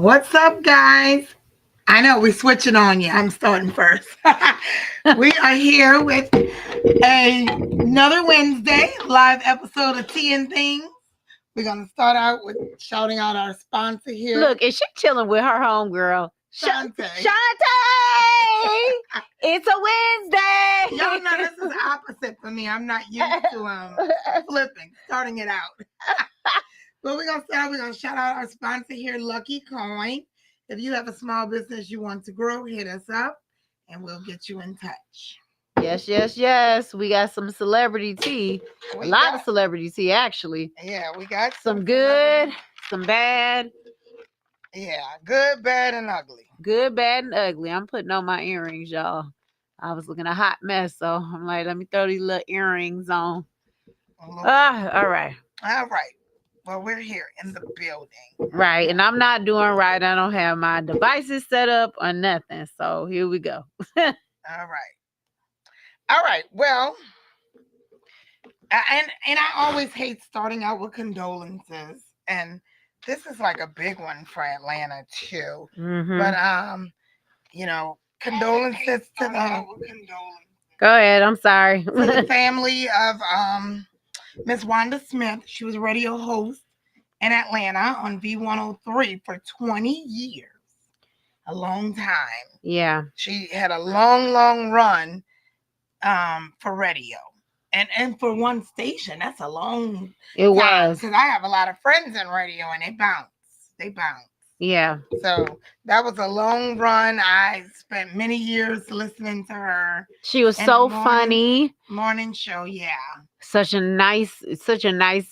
What's up, guys? I know we're switching on you. I'm starting first. We are here with another Wednesday live episode of Tea and Things. We're gonna start out with shouting out our sponsor here. Look, is she chilling with her homegirl? Shante. Shantae! It's a Wednesday. Y'all know this is opposite for me. I'm not used to flipping, starting it out. But we're gonna shout out our sponsor here, Lucky Coin. If you have a small business you want to grow, hit us up and we'll get you in touch. Yes. We got some celebrity tea. A lot of celebrity tea, actually. Yeah, we got some good, some bad. Yeah, good, bad, and ugly. Good, bad, and ugly. I'm putting on my earrings, y'all. I was looking a hot mess, so I'm like, let me throw these little earrings on. All right. All right. Well, we're here in the building. Right. And I'm not doing right. I don't have my devices set up or nothing. So here we go. All right. Well, and I always hate starting out with condolences. And this is like a big one for Atlanta too. Mm-hmm. But condolences to the Go ahead. I'm sorry. To the family of Miss Wanda Smith. She was a radio host in Atlanta on V103 for 20 years. A long time. Yeah. She had a long run for radio. And for one station, that's a long It time. was. Because I have a lot of friends in radio and they bounce. Yeah. So that was a long run. I spent many years listening to her. She was so funny. Morning show, yeah. Such a nice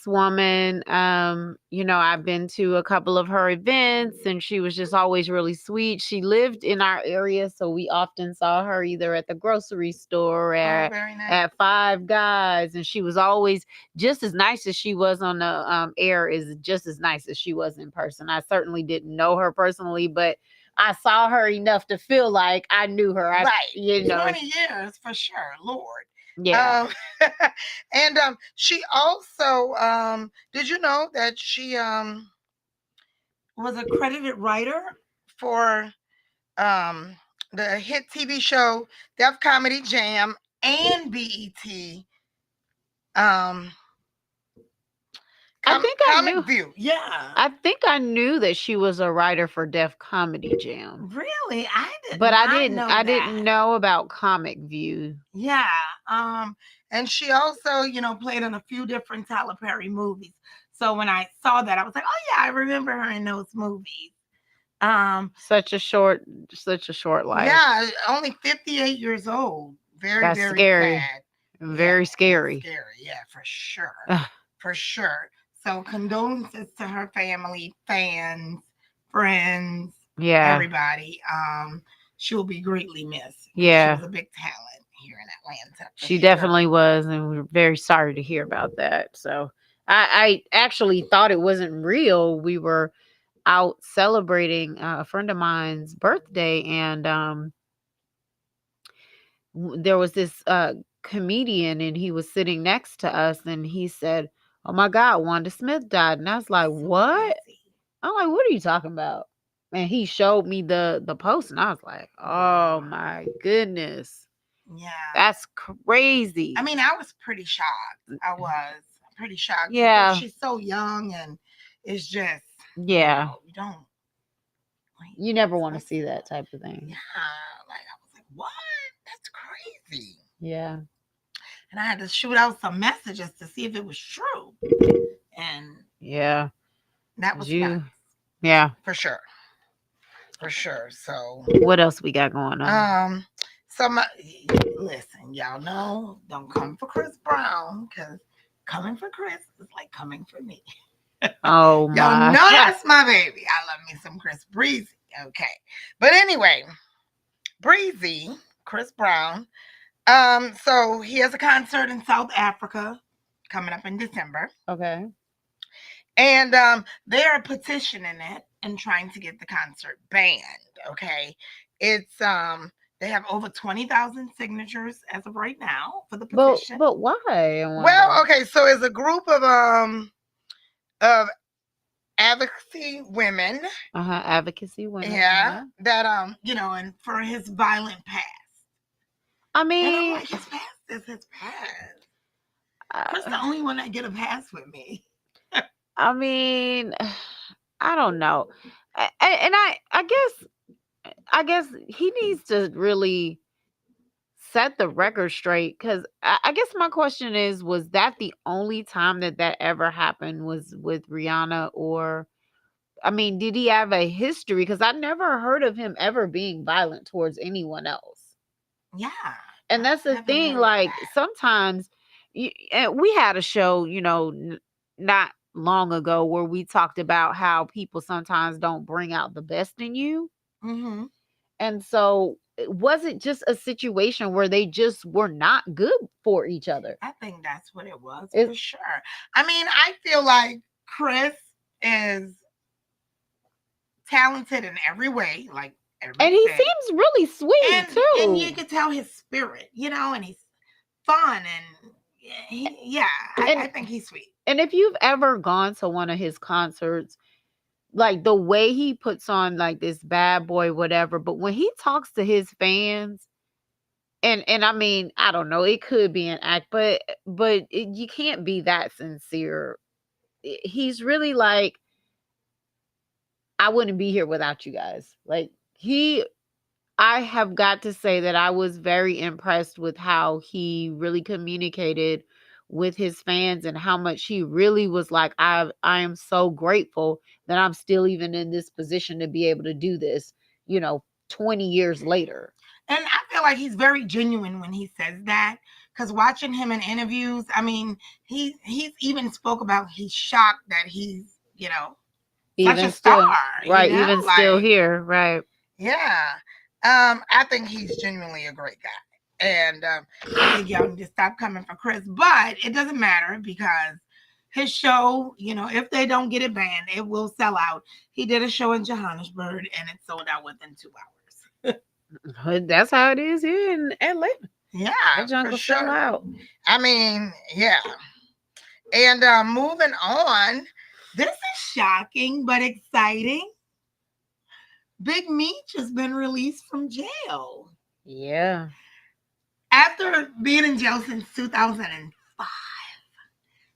woman. I've been to a couple of her events and she was just always really sweet. She lived in our area, so we often saw her either at the grocery store or at Five Guys, and she was always just as nice as she was on the air, is just as nice as she was in person. I certainly didn't know her personally, but I saw her enough to feel like I knew her. 20 years for sure, Lord. Yeah. And she also did you know that she was a credited writer for the hit TV show Def Comedy Jam and BET Comic View. Yeah. I think I knew that she was a writer for Def Comedy Jam. Really? I didn't. But I didn't know about Comic View. Yeah. And she also, played in a few different Tyler Perry movies. So when I saw that, I was like, oh yeah, I remember her in those movies. Such a short life. Yeah, only 58 years old. Very scary. Sad. Very scary. Scary, yeah, for sure. For sure. So condolences to her family, fans, friends, everybody. She will be greatly missed. Yeah. She was a big talent here in Atlanta. She definitely was, and we're very sorry to hear about that. So I actually thought it wasn't real. We were out celebrating a friend of mine's birthday, and there was this comedian, and he was sitting next to us, and he said, "Oh my God, Wanda Smith died." And I was like, "What?" I'm like, "What are you talking about?" And he showed me the post, and I was like, "Oh my goodness." Yeah. That's crazy. I mean, I was pretty shocked. I was pretty shocked. Yeah. She's so young, and it's just, yeah. You don't. You never want to see that type of thing. Yeah. Like, I was like, what? That's crazy. Yeah. And I had to shoot out some messages to see if it was true. And yeah, that was nuts. Yeah. For sure. So what else we got going on? Listen, y'all know, don't come for Chris Brown, because coming for Chris is like coming for me. Oh my. Y'all know that's my baby. I love me some Chris Breezy. Okay. But anyway, Breezy, Chris Brown. So he has a concert in South Africa coming up in December. Okay. And they're petitioning it and trying to get the concert banned. Okay. It's they have over 20,000 signatures as of right now for the petition. But why? Well, okay, so it's a group of advocacy women. Advocacy women. Yeah, that and for his violent past. I And I'm mean, like, his past is his past. Chris, the only one that get a pass with me. I mean, I don't know. I guess he needs to really set the record straight, because I guess my question is, was that the only time that ever happened was with Rihanna? Or I mean, did he have a history? Because I never heard of him ever being violent towards anyone else. Yeah. And that's the thing, like sometimes and we had a show, not long ago, where we talked about how people sometimes don't bring out the best in you. Mm-hmm. And so was it just a situation where they just were not good for each other? I think that's what it was, for sure. I mean, I feel like Chris is talented in every way, like and he seems really sweet too. And you could tell his spirit, and he's fun, and I think he's sweet. And if you've ever gone to one of his concerts, like the way he puts on like this bad boy whatever, but when he talks to his fans, and I mean, I don't know, it could be an act, but you can't be that sincere. He's really like, I wouldn't be here without you guys. Like I have got to say that I was very impressed with how he really communicated with his fans, and how much he really was like, I am so grateful that I'm still even in this position to be able to do this, 20 years later. And I feel like he's very genuine when he says that, because watching him in interviews, I mean, he's even spoke about he's shocked that he's, even such a still, star. right? Even still here, right? Yeah. I think he's genuinely a great guy. And I think y'all need to stop coming for Chris. But it doesn't matter, because his show, if they don't get it banned, it will sell out. He did a show in Johannesburg and it sold out within 2 hours. That's how it is here in Atlanta. Yeah, that junk will sell out. I mean, yeah. And moving on, this is shocking but exciting. Big Meech has been released from jail. Yeah. After being in jail since 2005.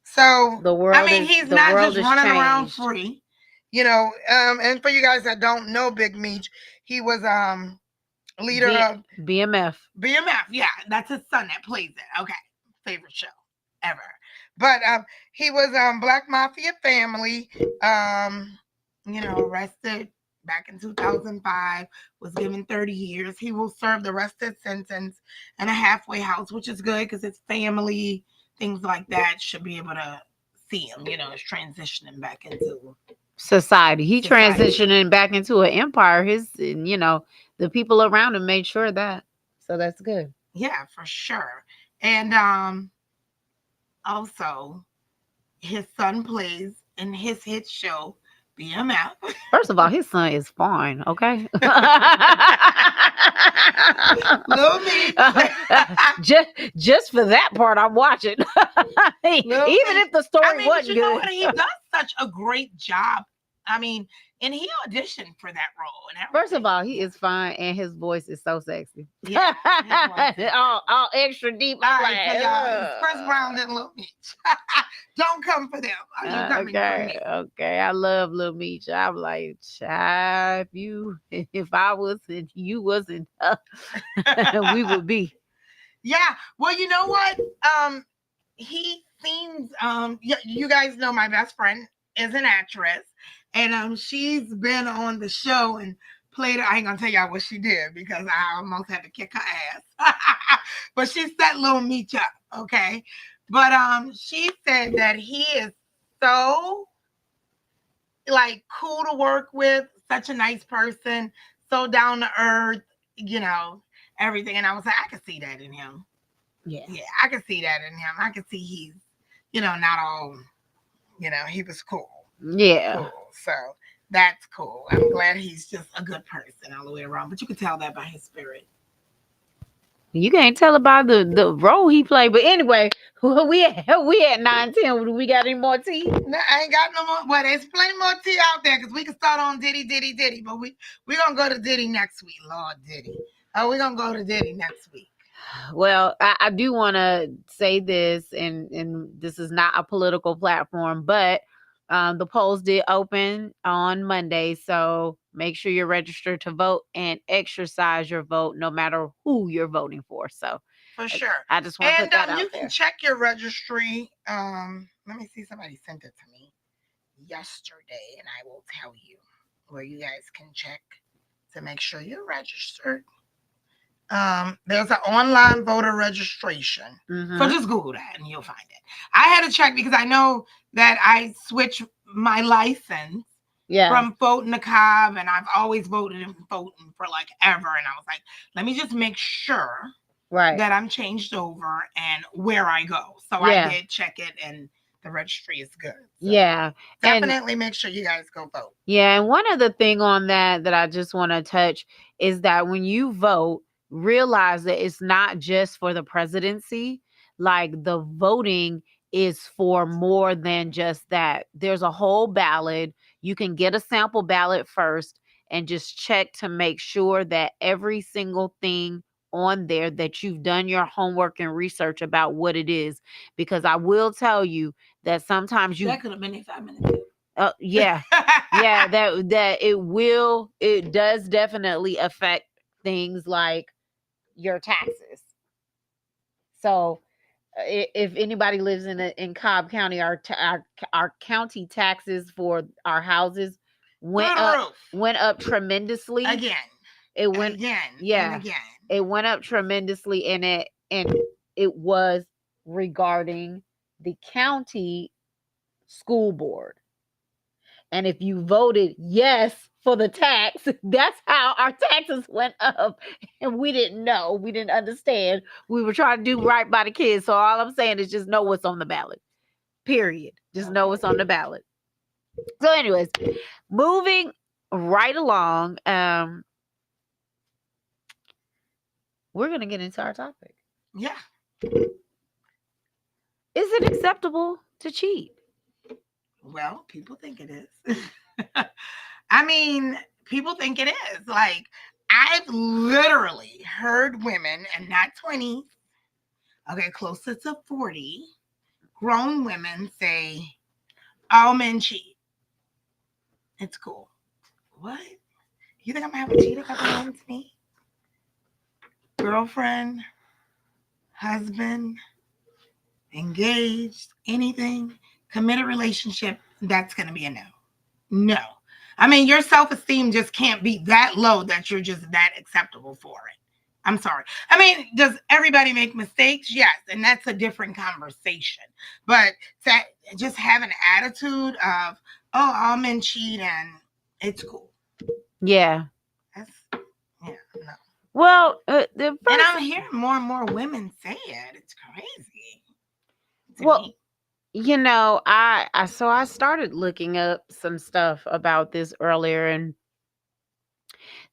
So the world, he's not just running around free. And for you guys that don't know Big Meech, he was leader of BMF. BMF, yeah, that's his son that plays it. Okay, favorite show ever. But he was Black Mafia Family. Arrested back in 2005. Was given 30 years. He will serve the rest of his sentence in a halfway house, which is good because his family, things like that, should be able to see him. Is transitioning back into society. He transitioning back into an empire. The people around him made sure that. So that's good. Yeah, for sure. And also his son plays in his hit show BMF. First of all, his son is fine, okay? Lil Meech. just for that part, I'm watching. Even if the story wasn't good. What? He does such a great job. I mean, and he auditioned for that role. And first of all, he is fine, and his voice is so sexy. Yeah, all extra deep. Chris Brown and Lil Meech. Don't come for them. Okay. I love Lil Meech. I'm like, child, if I was and you wasn't, we would be. Yeah. Well, you know what? He seems. You guys know my best friend is an actress. And she's been on the show and played her. I ain't gonna tell y'all what she did because I almost had to kick her ass. But she set Lil Meech up, okay? But she said that he is so cool to work with, such a nice person, so down to earth, everything. And I was like, I could see that in him. Yeah, I could see that in him. I could see he's, not all, he was cool. Yeah. Cool. So that's cool. I'm glad he's just a good person all the way around. But you can tell that by his spirit. You can't tell about the role he played. But anyway, we at 9:10. Do we got any more tea? No, I ain't got no more. Well, there's plenty more tea out there because we can start on Diddy. But we're going to go to Diddy next week. Lord Diddy. Oh, we're going to go to Diddy next week. Well, I do want to say this, and this is not a political platform, but the polls did open on Monday, so make sure you're registered to vote and exercise your vote, no matter who you're voting for. So, for sure, I just want to put that out you there. can check your registry. Let me see. Somebody sent it to me yesterday, and I will tell you where you guys can check to make sure you're registered. There's an online voter registration. So just Google that and you'll find it. I had to check because I know that I switched my license from voting to Cobb, and I've always voted and voting for like ever. And I was like, let me just make sure that I'm changed over and where I go. So I did check it, and the registry is good. So definitely make sure you guys go vote. Yeah, and one other thing on that I just want to touch is that when you vote, realize that it's not just for the presidency. Like, the voting is for more than just that. There's a whole ballot. You can get a sample ballot first and just check to make sure that every single thing on there, that you've done your homework and research about what it is. Because I will tell you that sometimes that could have been in 5 minutes. Yeah, that it does definitely affect things like your taxes. So if anybody lives in Cobb County, our county taxes for our houses went up tremendously. Again. It went It went up tremendously, and it was regarding the county school board. And if you voted yes for the tax, that's how our taxes went up. And we didn't know. We didn't understand. We were trying to do right by the kids. So all I'm saying is just know what's on the ballot. Period. Just know what's on the ballot. So anyways, moving right along, we're going to get into our topic. Yeah. Is it acceptable to cheat? Well, people think it is. I mean, people think it is. Like, I've literally heard women, and not 20, okay, closer to 40, grown women say, all men cheat. It's cool. What? You think I'm going to have a cheater come home to me? Girlfriend, husband, engaged, anything, committed relationship, that's going to be a no. No. I mean, your self-esteem just can't be that low that you're just that acceptable for it. I'm sorry. I mean, does everybody make mistakes? Yes. And that's a different conversation. But that just have an attitude of, oh, all men cheat and it's cool. Yeah. No. Well, and I'm hearing more and more women say it. It's crazy. Well, you know, I started looking up some stuff about this earlier, and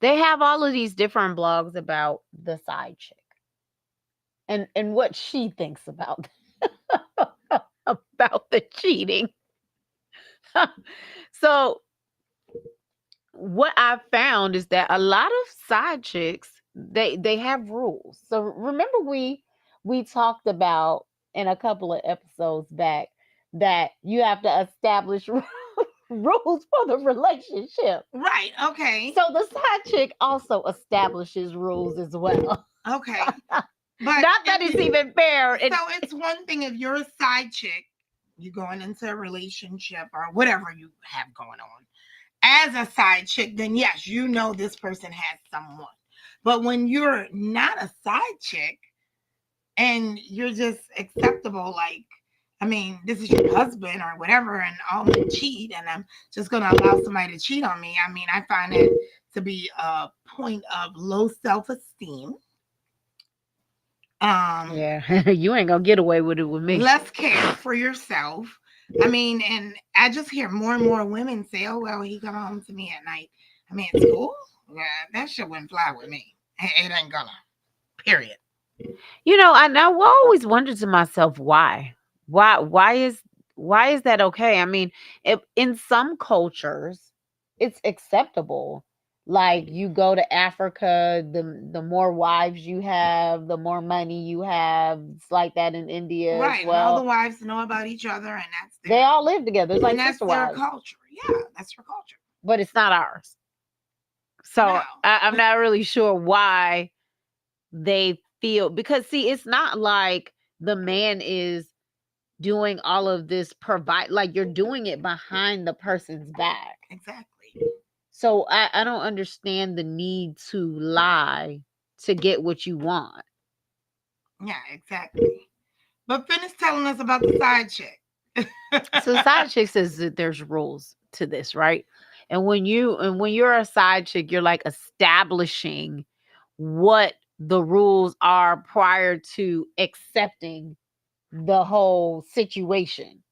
they have all of these different blogs about the side chick and what she thinks about about the cheating. So what I found is that a lot of side chicks, they have rules. So remember we talked about in a couple of episodes back that you have to establish rules for the relationship. Right. Okay. So the side chick also establishes rules as well. Okay. But not that it's even fair. So it's one thing if you're a side chick, you're going into a relationship or whatever you have going on. As a side chick, then yes, you know this person has someone. But when you're not a side chick and you're just acceptable, like, I mean, this is your husband or whatever, and all men cheat, and I'm just going to allow somebody to cheat on me. I mean, I find it to be a point of low self-esteem. Yeah, you ain't going to get away with it with me. Less care for yourself. I mean, and I just hear more and more women say, oh, well, he come home to me at night. I mean, it's cool. Yeah, that shit wouldn't fly with me. It ain't gonna. Period. I will always wonder to myself why is that okay? I mean, in some cultures, it's acceptable. Like you go to Africa, the more wives you have, the more money you have. It's like that in India as Right. And all the well. wives know about each other, and They all live together. It's and like that's sister their wives, culture. Yeah, that's their culture. but it's not ours. So No. I'm not really sure why they feel, because see, it's not like the man is doing all of this provide, like you're doing it behind the person's back. Exactly. So I don't understand the need to lie to get what you want. Yeah, exactly. But finish telling us about the side chick. So the side chick says that there's rules to this, right? And when you're a side chick, you're like establishing what the rules are prior to accepting the whole situation.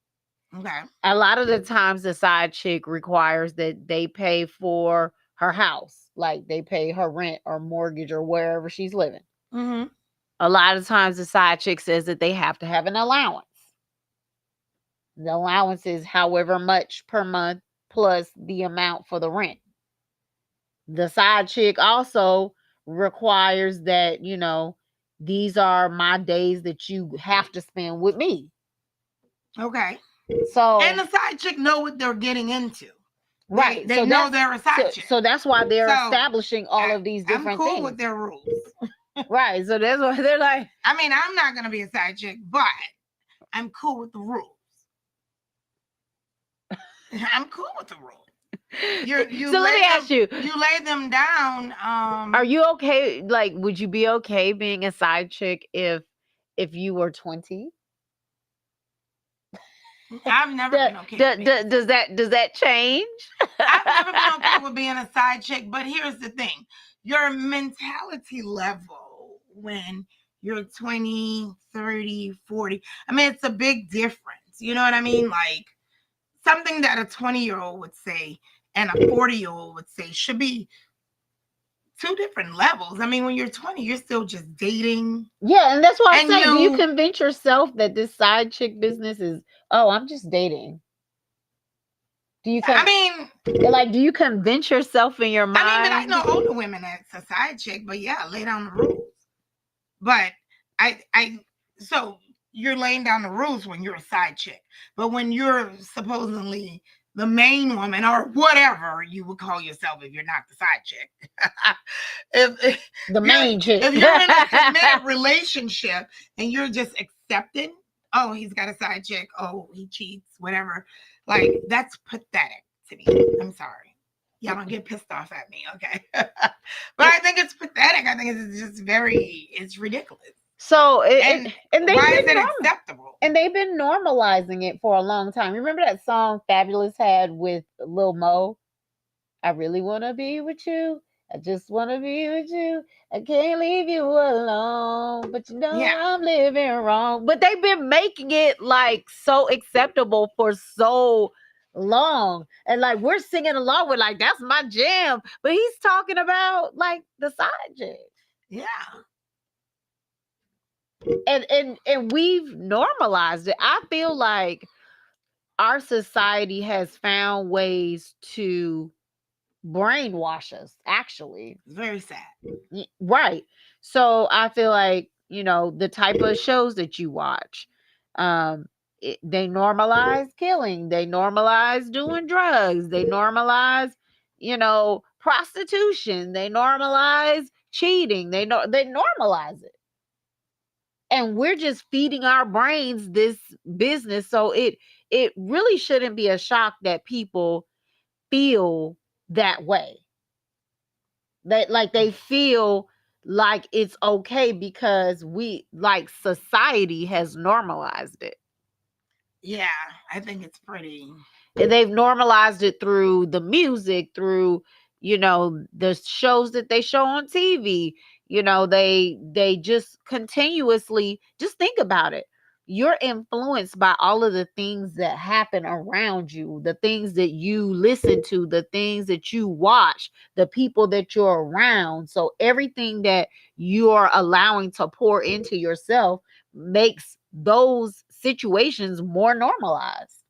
Okay. A lot of the times the side chick requires that they pay for her house, like they pay her rent or mortgage or wherever she's living. Mm-hmm. A lot of times the side chick says that they have to have an allowance. The allowance is however much per month plus the amount for the rent. The side chick also requires that, these are my days that you have to spend with me. Okay. So, And the side chick know what they're getting into. right. They So know that's they're a side chick. so that's why they're So, establishing all of these I'm different cool things. with their rules. Right. So that's why they're like, I mean, I'm not gonna be a side chick, but I'm cool with the rules. I'm cool with the rules. so let me ask you, You lay them down. are you okay? Like, would you be okay being a side chick if you were 20? I've never been okay. Does that change? I've never been okay with being a side chick, but here's the thing. Your mentality level when you're 20, 30, 40, I mean, it's a big difference. You know what I mean? Like something that a 20-year-old would say and a 40-year-old would say should be two different levels. I mean, when you're 20, you're still just dating. Yeah, and that's what I'm And saying. Do you convince yourself that this side chick business is, oh, I'm just dating? Do you I mean, like, do you convince yourself in your mind? I mean, but I know older women that's a side chick, but yeah, lay down the rules. But so you're laying down the rules when you're a side chick, but when you're supposedly the main woman or whatever you would call yourself if you're not the side chick, if the main chick, if you're in a committed relationship and you're just accepting, oh, he's got a side chick, oh, he cheats, whatever, like that's pathetic to me. I'm sorry. Y'all don't get pissed off at me, okay? But I think it's pathetic. I think it's just it's ridiculous. So and why is it acceptable? And they've been normalizing it for a long time. Remember that song Fabulous had with Lil Mo? I really want to be with you. I just want to be with you. I can't leave you alone, but I'm living wrong. But they've been making it like so acceptable for so long, and like we're singing along with like that's my jam. But he's talking about like the side chick. Yeah. And we've normalized it. I feel like our society has found ways to brainwash us, actually. It's very sad. Right. So I feel like, the type of shows that you watch, they normalize killing, they normalize doing drugs, they normalize, prostitution, they normalize cheating, they normalize it. And we're just feeding our brains this business, so it really shouldn't be a shock that people feel that way, that like they feel like it's okay because we, like, society has normalized it. Yeah, I think it's pretty. And they've normalized it through the music, through the shows that they show on TV. They just continuously, just think about it. you're influenced by all of the things that happen around you, the things that you listen to, the things that you watch, the people that you're around. So everything that you're allowing to pour into yourself makes those situations more normalized.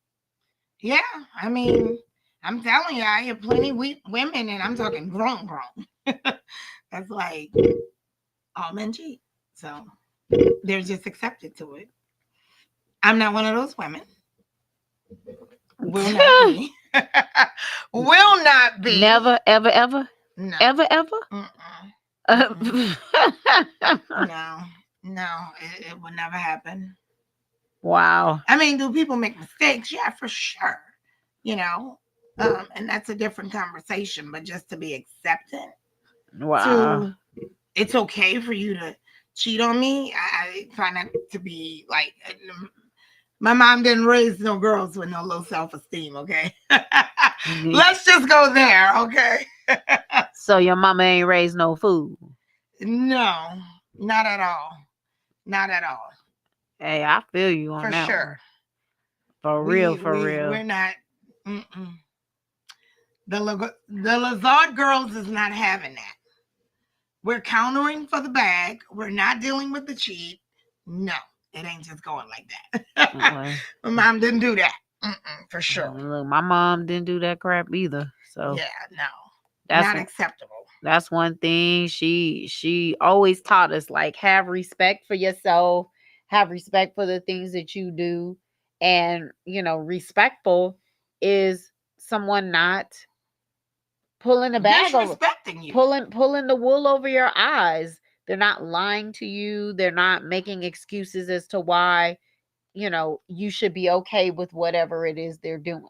Yeah, I mean, I'm telling you, I have plenty women, and I'm talking grown. That's like all men cheat, so they're just accepted to it. I'm not one of those women. Will not be. Will not be. Never, ever, ever, No. ever, ever. No, it will never happen. Wow. I mean, do people make mistakes? Yeah, for sure. You know, and that's a different conversation. But just to be accepted, Wow. it's okay for you to cheat on me. I find that to be like, my mom didn't raise no girls with no low self-esteem. Okay, let's just go there. Okay. So your mama ain't raised no food? No, not at all. Not at all. Hey, I feel you on For that sure. One. For real. We're not. Mm-mm. The Lazard girls is not having that. We're countering for the bag. We're not dealing with the cheat. No, it ain't just going like that. My mom didn't do that. For sure. Look, my mom didn't do that crap either. So yeah, no, that's not acceptable. That's one thing she always taught us, like, have respect for yourself, have respect for the things that you do. And, respectful is someone not pulling the bag over, Disrespecting you. pulling the wool over your eyes. They're not lying to you. They're not making excuses as to why, you should be okay with whatever it is they're doing.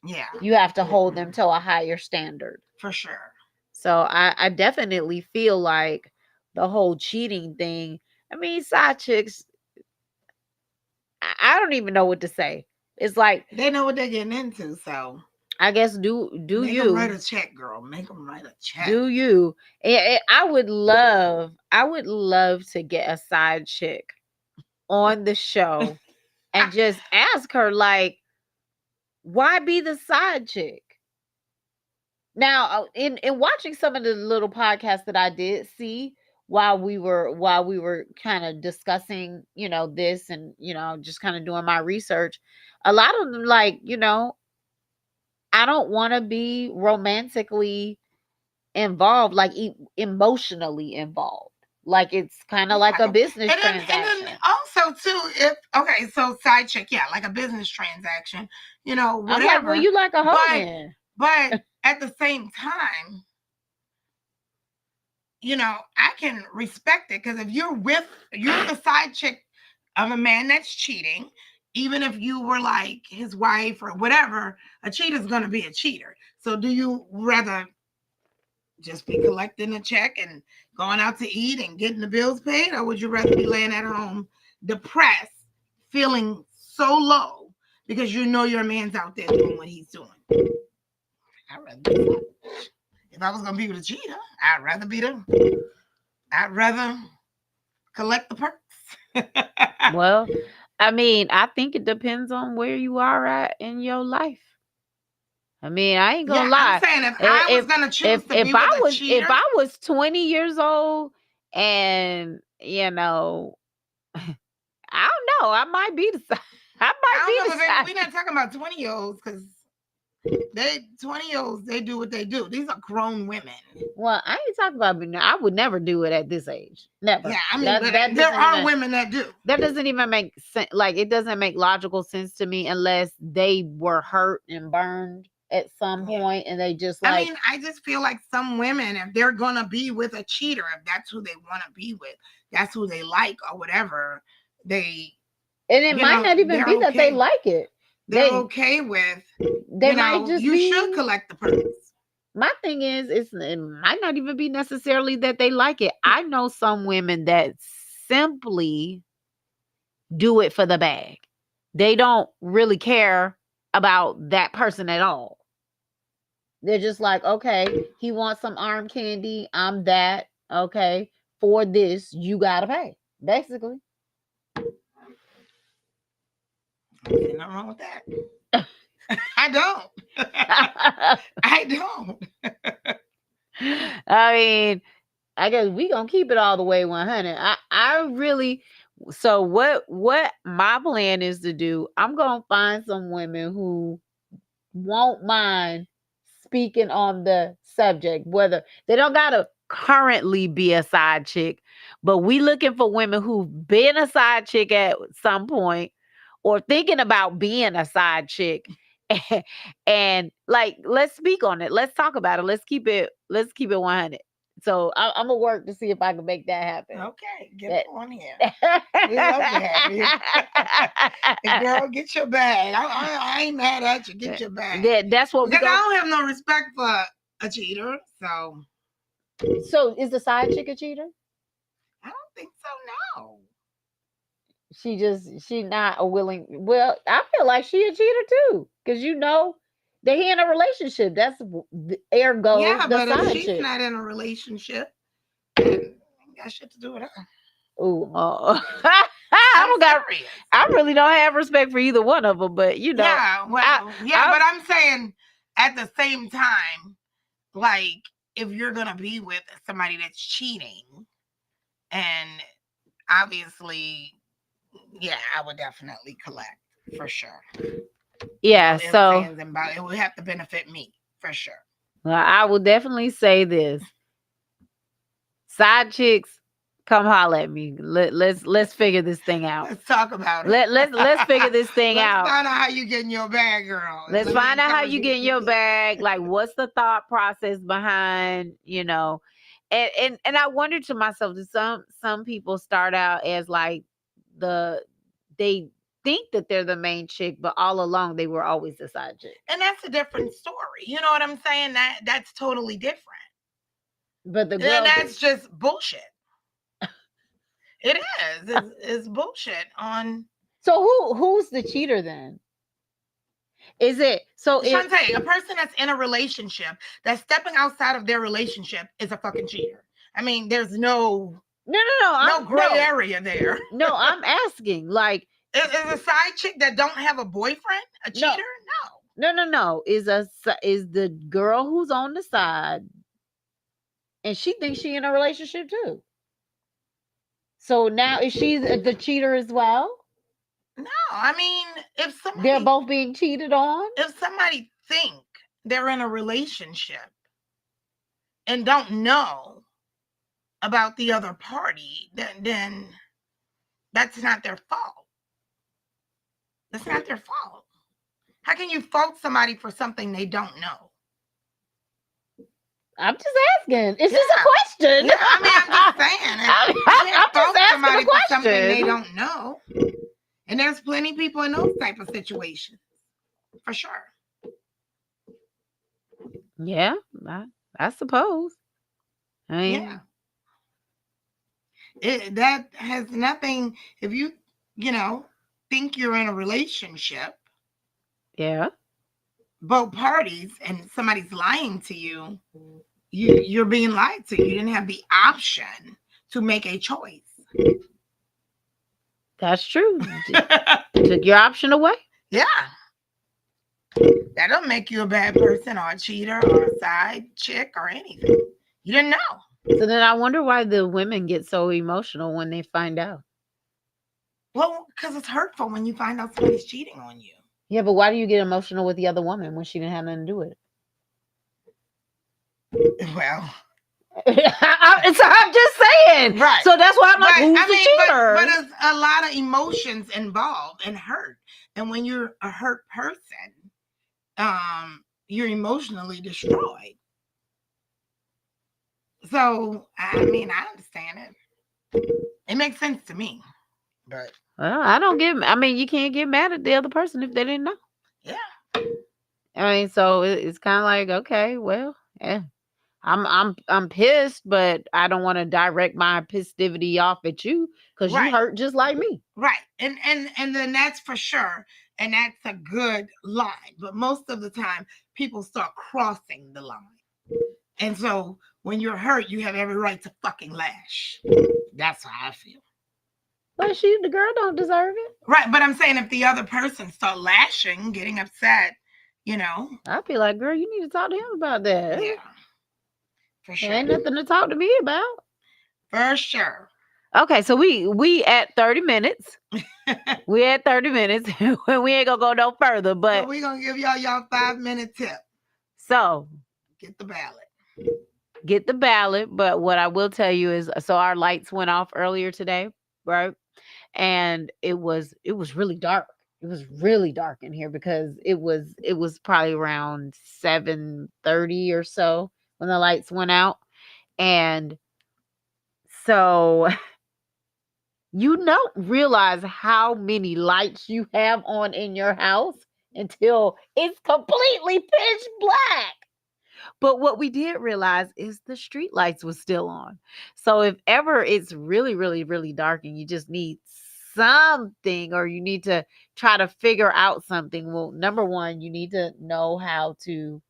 Yeah. You have to hold them to a higher standard. For sure. So I definitely feel like the whole cheating thing, I mean, side chicks, I don't even know what to say. It's like, they know what they're getting into, so I guess do Make you them write a check, girl? Make them write a check. Do you? I would love to get a side chick on the show and just ask her, like, why be the side chick? Now, in watching some of the little podcasts that I did see while we were kind of discussing, this, and just kind of doing my research, a lot of them, like, I don't want to be romantically involved, like emotionally involved. Like, it's kind of like a business transaction. And then also too, so side chick, yeah, like a business transaction, whatever. I'm like, well, you like a hoe then. But at the same time, I can respect it, because if you're the side chick of a man that's cheating, even if you were like his wife or whatever, a cheater's going to be a cheater. So do you rather just be collecting a check and going out to eat and getting the bills paid, or would you rather be laying at home depressed, feeling so low because your man's out there doing what he's doing? I'd rather be that. If I was gonna be with a cheater, I'd rather be them. I'd rather collect the perks. Well, I mean, I think it depends on where you are at in your life. I mean, I ain't gonna lie. I'm saying if I was gonna choose to be with a cheater, if I was 20 years old, and I don't know, I might be the side. We're not talking about 20-year-olds, because 20-year-olds, they do what they do. These are grown women. Well, I ain't talking about me. I would never do it at this age. Never. Yeah, I mean, there are women that do. That doesn't even make sense. Like, it doesn't make logical sense to me unless they were hurt and burned at some point, and they just like. I mean, I just feel like some women, if they're gonna be with a cheater, if that's who they want to be with, that's who they like or whatever, and it might not even be that they like it. They're okay with. They might just should collect the perks. My thing is, it might not even be necessarily that they like it. I know some women that simply do it for the bag. They don't really care about that person at all. They're just like, okay, he wants some arm candy. I'm that. Okay, for this, you gotta pay, basically. There's nothing wrong with that. I don't. I don't. I mean, I guess we gonna keep it all the way 100. I really, so what my plan is to do, I'm gonna find some women who won't mind speaking on the subject, whether they don't gotta currently be a side chick, but we looking for women who've been a side chick at some point or thinking about being a side chick. And like, let's speak on it. Let's talk about it. Let's keep it 100. So I'm gonna work to see if I can make that happen. Okay, get on here. We love to have you. And girl, get your bag. I ain't mad at you. Get your bag. That's what we Because I don't have no respect for a cheater. So is the side chick a cheater? I don't think so, no. She not a willing. Well, I feel like she a cheater too, because they in a relationship. That's the ergo. Yeah, the but if side she's chick. not in a relationship, then ain't got shit to do with her. Ooh, I really don't have respect for either one of them, but Yeah, well, but I'm saying at the same time, like, if you're gonna be with somebody that's cheating, and obviously, yeah, I would definitely collect for sure. Yeah, so it would have to benefit me for sure. Well, I will definitely say this: side chicks, come holler at me. Let's figure this thing out. Let's talk about it. Let's figure this thing out. Let's find out how you get in your bag, girl. Let's find out how you get in your bag. Like, what's the thought process behind, and I wonder to myself, that some people start out as like they think that they're the main chick, but all along they were always the side chick. And that's a different story. You know what I'm saying? That's totally different. But that's just bullshit. It is. It's bullshit on. So who's the cheater then? Is it so? Shantae, a person that's in a relationship that's stepping outside of their relationship is a fucking cheater. I mean, there's no gray area there. No, I'm asking, like, is a side chick that don't have a boyfriend a cheater? No. Is the girl who's on the side, and she thinks she in a relationship too. So now is she the cheater as well? No, I mean, if somebody, they're both being cheated on. If somebody think they're in a relationship and don't know about the other party, then that's not their fault. That's not their fault. How can you fault somebody for something they don't know? I'm just asking. It's just a question. Yeah, I mean, I'm just saying. I'm fault somebody for something they don't know. And there's plenty of people in those type of situations, for sure. Yeah, I suppose. I mean, that has nothing. If you think you're in a relationship, both parties, and somebody's lying to you, you're being lied to. You didn't have the option to make a choice. That's true. Took your option away. Yeah. That don't make you a bad person or a cheater or a side chick or anything. You didn't know. So then I wonder why the women get so emotional when they find out. Well, because it's hurtful when you find out somebody's cheating on you. Yeah, but why do you get emotional with the other woman when she didn't have nothing to do with it? Well, I'm just saying. Right. So that's why I'm like, who's the cheater? But there's a lot of emotions involved and hurt. And when you're a hurt person, you're emotionally destroyed. So, I mean, I understand it. It makes sense to me. But I don't you can't get mad at the other person if they didn't know. Yeah. I mean, so it's kind of like, okay, well, yeah. I'm pissed, but I don't want to direct my pissivity off at you because you hurt just like me. Right. And then that's for sure. And that's a good line. But most of the time, people start crossing the line. And so when you're hurt, you have every right to fucking lash. That's how I feel. But the girl don't deserve it. Right, but I'm saying if the other person start lashing, getting upset, you know. I feel like, girl, you need to talk to him about that. Yeah. For There sure. ain't nothing to talk to me about. For sure. Okay, so we at 30 minutes. We at 30 minutes. We ain't gonna go no further, So but we're gonna give y'all 5-minute tip. so Get the ballot. get the ballot. But what I will tell you is, so our lights went off earlier today, right? And it was really dark. It was really dark in here because it was probably around 7:30 or so when the lights went out. And so you don't realize how many lights you have on in your house until it's completely pitch black. But what we did realize is the street lights was still on. So if ever it's really, really, really dark and you just need something, or you need to try to figure out something, well, number one, you need to know how to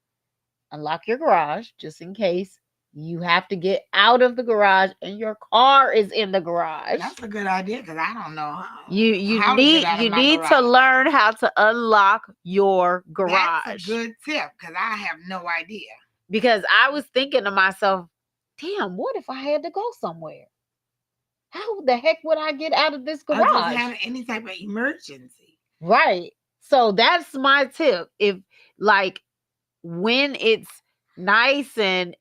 unlock your garage just in case you have to get out of the garage and your car is in the garage. That's a good idea because I don't know how. You need to learn how to unlock your garage. That's a good tip because I have no idea. Because I was thinking to myself, damn, what if I had to go somewhere? How the heck would I get out of this garage? I have any type of emergency. Right. So that's my tip. If like when it's nice and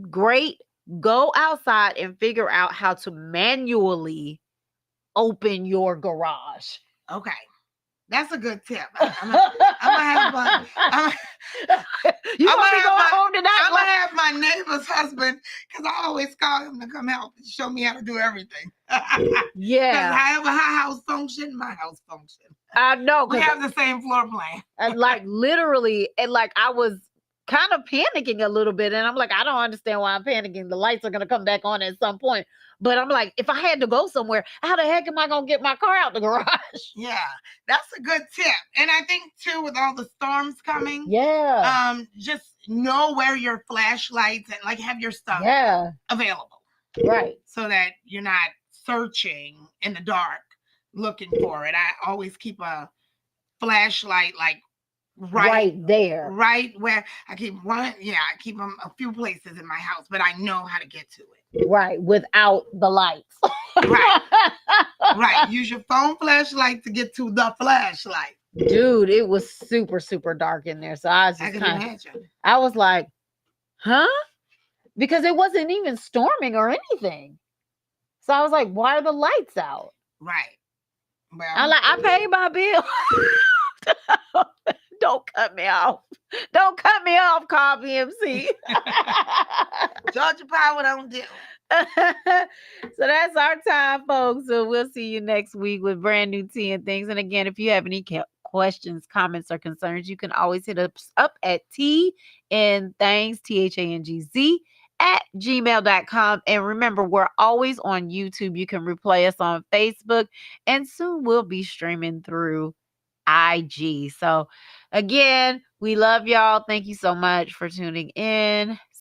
great, go outside and figure out how to manually open your garage. Okay. That's a good tip. I'm gonna have my neighbor's husband because I always call him to come help and show me how to do everything. Yeah. However her house function, my house function. I know. We have the same floor plan. And like literally, and like I was kind of panicking a little bit, and I'm like, I don't understand why I'm panicking. The lights are gonna come back on at some point. But I'm like, if I had to go somewhere, how the heck am I gonna get my car out the garage? Yeah, that's a good tip. And I think too, with all the storms coming, just know where your flashlights and like have your stuff available. Right. So that you're not searching in the dark looking for it. I always keep a flashlight like right there. Right where I keep one. Yeah, I keep them a few places in my house, but I know how to get to it. Right, without the lights. Right. Right. Use your phone flashlight to get to the flashlight. Dude, it was super, super dark in there. So I was just imagine. I was like, huh? Because it wasn't even storming or anything. So I was like, why are the lights out? Right. Well, I paid my bill. Don't cut me off. Don't cut me off, Call BMC. Georgia Power don't do. So that's our time, folks. So we'll see you next week with brand new Tea and Things. And again, if you have any questions, comments, or concerns, you can always hit us up at Tea and Things, THANGZ, @gmail.com. And remember, we're always on YouTube. You can replay us on Facebook, and soon we'll be streaming through IG. So again, we love y'all. Thank you so much for tuning in.